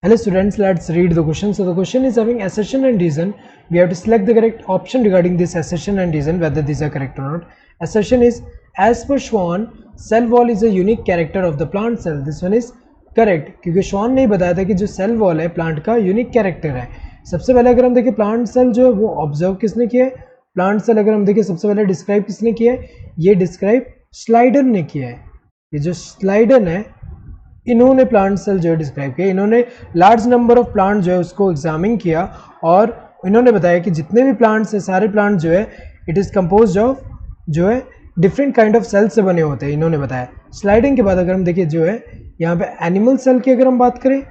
Hello students, let's read the question. So the question is having assertion and reason. We have to select the correct option regarding this assertion and reason, whether these are correct or not. Assertion is, as per Schwann, cell wall is a unique character of the plant cell. This one is correct, क्योंकि Schwann ने बताया था कि जो cell wall है plant का unique character है. सबसे पहले अगर हम देखें प्लांट सेल जो है वो ऑब्जर्व किसने किया है, प्लांट सेल अगर हम देखें सबसे पहले डिस्क्राइब किसने किया है, ये डिस्क्राइब स्लाइडर ने किया है. ये जो स्लाइडर है इन्होंने प्लांट सेल जो है डिस्क्राइब किया, इन्होंने लार्ज नंबर ऑफ प्लांट जो है उसको एग्जामिन किया और इन्होंने बताया कि जितने भी प्लांट्स है सारे प्लांट जो है इट इज़ कंपोज ऑफ जो है डिफरेंट काइंड ऑफ सेल से बने होते हैं, इन्होंने बताया. स्लाइडिंग के बाद अगर हम देखिए जो है यहाँ पे एनिमल सेल की अगर हम बात करें,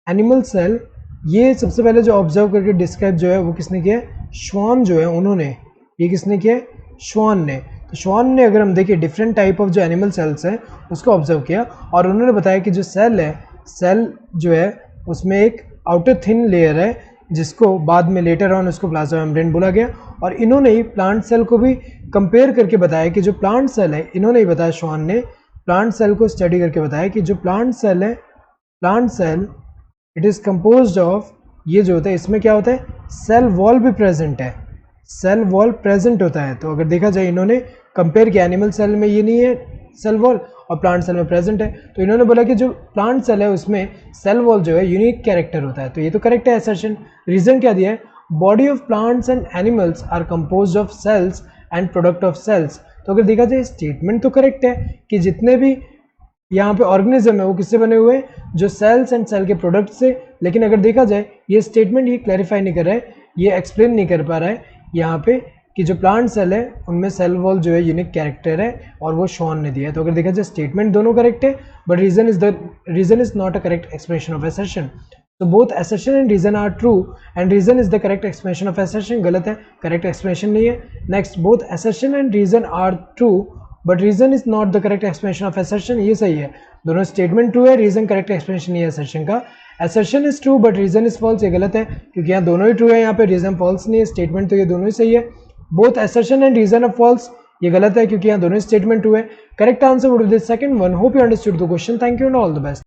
एनिमल सेल ये सबसे पहले जो ऑब्जर्व करके डिस्क्राइब जो है वो किसने किया है, श्वान जो है उन्होंने, ये किसने किया है, श्वान ने. तो श्वान ने अगर हम देखिए डिफरेंट टाइप ऑफ जो एनिमल सेल्स हैं उसको ऑब्जर्व किया और उन्होंने बताया कि जो सेल है, सेल जो है उसमें एक आउटर थिन लेयर है जिसको बाद में लेटर ऑन उसको प्लाज्मा मेम्ब्रेन बोला गया. और इन्होंने ही प्लांट सेल को भी कंपेयर करके बताया कि जो प्लांट सेल है, इन्होंने ही बताया श्वान ने प्लांट सेल को स्टडी करके बताया कि जो प्लांट सेल है, plant cell it is composed of, ये जो होता है इसमें क्या होता है, सेल वॉल भी प्रेजेंट है, सेल वॉल प्रेजेंट होता है. तो अगर देखा जाए इन्होंने कंपेयर किया, एनिमल सेल में ये नहीं है सेल वॉल और प्लांट सेल में प्रेजेंट है, तो इन्होंने बोला कि जो प्लांट सेल है उसमें सेल वॉल जो है यूनिक कैरेक्टर होता है. तो ये तो करेक्ट है असर्शन. रीजन क्या दिया है, body of plants and animals are composed of cells and product of cells. तो अगर देखा जाए स्टेटमेंट तो करेक्ट है कि जितने भी यहाँ पे ऑर्गेनिज्म है वो किससे बने हुए हैं, जो सेल्स एंड सेल के प्रोडक्ट से. लेकिन अगर देखा जाए ये स्टेटमेंट ये क्लैरिफाई नहीं कर रहा है, ये एक्सप्लेन नहीं कर पा रहा है यहाँ पे कि जो प्लांट सेल है उनमें सेल वॉल जो है यूनिक कैरेक्टर है और वो श्वान ने दिया है. तो अगर देखा जाए स्टेटमेंट दोनों करेक्ट है but reason is not a correct expression of assertion. तो both assertion and reason are true and reason is the correct expression of assertion. गलत है, करेक्ट एक्सप्रेशन नहीं है. Next, both assertion and reason are true but reason is not the correct expression of assertion. ये सही है, दोनों statement true है, reason correct expression नहीं है असर्शन का. Assertion is true but reason is false, ये गलत है क्योंकि यहाँ दोनों ही ट्रू है, यहाँ पे रीजन फॉल्स नहीं है, स्टेटमेंट तो ये दोनों ही सही है. Both assertion and reason are false, ये गलत है क्योंकि यहाँ दोनों स्टेटमेंट ट्रू है. Correct answer would be the second one. Hope you understood the question. Thank you and all the best.